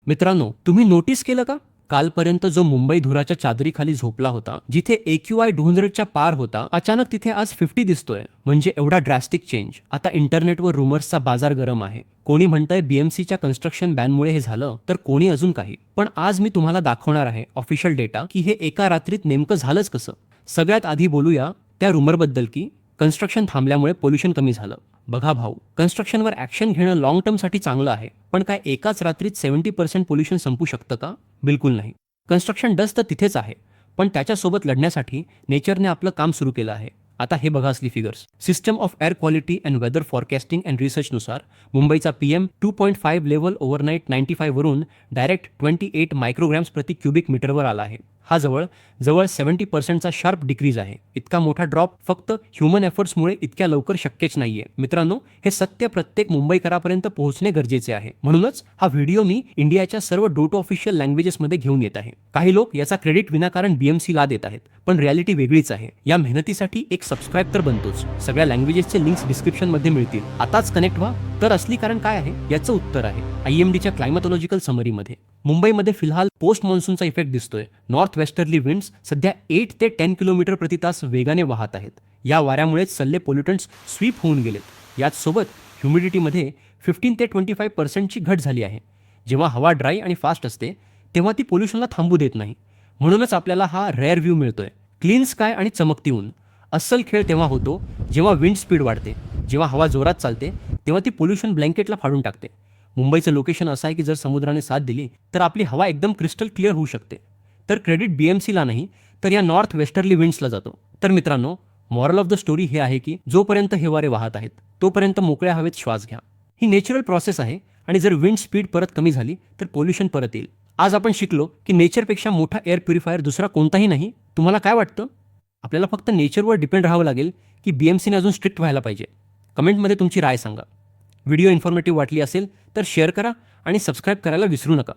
मित्रांनो, तुम्ही नोटीस केलं का? कालपर्यंत जो मुंबई धुराच्या चादरीखाली झोपला होता, जिथे AQI 200च्या पार होता, अचानक तिथे आज 50 दिसतोय. म्हणजे एवढा ड्रॅस्टिक चेंज. आता इंटरनेटवर रुमर्सचा बाजार गरम आहे. कोणी म्हणतंय BMCच्या कन्स्ट्रक्शन बॅनमुळे हे झालं, तर कोणी अजून काही. पण आज मी तुम्हाला दाखवणार आहे ऑफिशियल डेटा की हे एका रात्रीत नेमकं झालंच कसं. सगळ्यात आधी बोलूया त्या रुमरबद्दल की कन्स्ट्रक्शन थांबल्यामुळे पोल्युशन कमी झालं. बघा भाऊ, कन्स्ट्रक्शनवर ॲक्शन घेणं लॉंग टर्मसाठी चांगलं आहे, पण काय एकाच रात्रीत 70% पोल्युशन संपू शकतं का? बिलकुल नाही. कन्स्ट्रक्शन डस्ट तर तिथेच आहे, पण त्याच्यासोबत लढण्यासाठी नेचरने आपलं काम सुरू केलं आहे. आता हे बघा असली figures. System of air quality and weather forecasting and रिसर्चनुसार मुंबईचा PM 2.5 लेव्हल ओव्हरनाईट 95 वरून डायरेक्ट 28 मायक्रोग्रॅम्स प्रति क्युबिक मीटरवर आला आहे. हा जवळ 70%चा शार्प डिक्रीज आहे. इतका मोठा ड्रॉप फक्त ह्युमन एफर्ट्समुळे इतक्या लवकर शक्यच नाहीये. मित्रांनो, हे सत्य प्रत्येक मुंबईकरापर्यंत पोहोचणे गरजेचे आहे. म्हणूनच हा व्हिडिओ मी इंडियाच्या सर्व डोटो ऑफिशियल लँग्वेजेसमध्ये घेऊन येत आहे. काही लोक याचा क्रेडिट विनाकारण BMC ला देत आहेत, पण रियालिटी वेगळीच आहे. या मेहनतीसाठी एक सबस्क्राईब तर बनतोच. सगळ्या लँग्वेजेसचे लिंक्स डिस्क्रिप्शनमध्ये मिळतील. आताच कनेक्ट व्हा. तर असली कारण काय आहे याचं उत्तर आहे IMDच्या क्लायमेटॉलॉजिकल समरीमध्ये. मुंबईमध्ये फिलहाल पोस्ट मान्सूनचा इफेक्ट दिसतोय. नॉर्थ वेस्टर्ली विंड्स सध्या 8 ते 10 किलोमीटर प्रति तास वेगाने वाहत आहेत. या वाऱ्यामुळेच सल्ले पोल्युटंट्स स्वीप होऊन गेलेत. याचसोबत ह्युमिडिटीमध्ये 15 ते 25% घट झाली आहे. जेव्हा हवा ड्राय आणि फास्ट असते तेव्हा ती पोल्युशनला थांबू देत नाही. म्हणूनच आपल्याला हा रेअर व्ह्यू मिळतोय. क्लीन स्काय आणि चमकती ऊन. अस्सल खेळ तेव्हा होतो जेव्हा विंड स्पीड वाढते. जेव्हा हवा जोरात चालते तेव्हा ती पोल्युशन ब्लँकेटला फाडून टाकते. मुंबईचं लोकेशन असं आहे की जर समुद्राने साथ दिली तर आपली हवा एकदम क्रिस्टल क्लिअर होऊ शकते. तर क्रेडिट BMCला नाही, तर या नॉर्थ वेस्टर्ली विंड्सला जातो. तर मित्रांनो, मॉरल ऑफ द स्टोरी हे आहे की जोपर्यंत हे वारे वाहत आहेत तोपर्यंत मोकळ्या हवेत श्वास घ्या. ही नॅचरल प्रोसेस आहे आणि जर विंड स्पीड परत कमी झाली तर पोल्युशन परत येईल. आज आपण शिकलो की नेचरपेक्षा मोठा एअर प्युरिफायर दुसरा कोणताही नाही. तुम्हाला काय वाटतं? आपल्याला फक्त नेचरवर डिपेंड राहावं लागेल की BMCने अजून स्ट्रिक्ट व्हायला पाहिजे? कमेंटमध्ये तुमची राय सांगा. व्हिडिओ इन्फॉर्मेटिव्ह वाटली असेल तर शेअर करा आणि सबस्क्राईब करायला विसरू नका.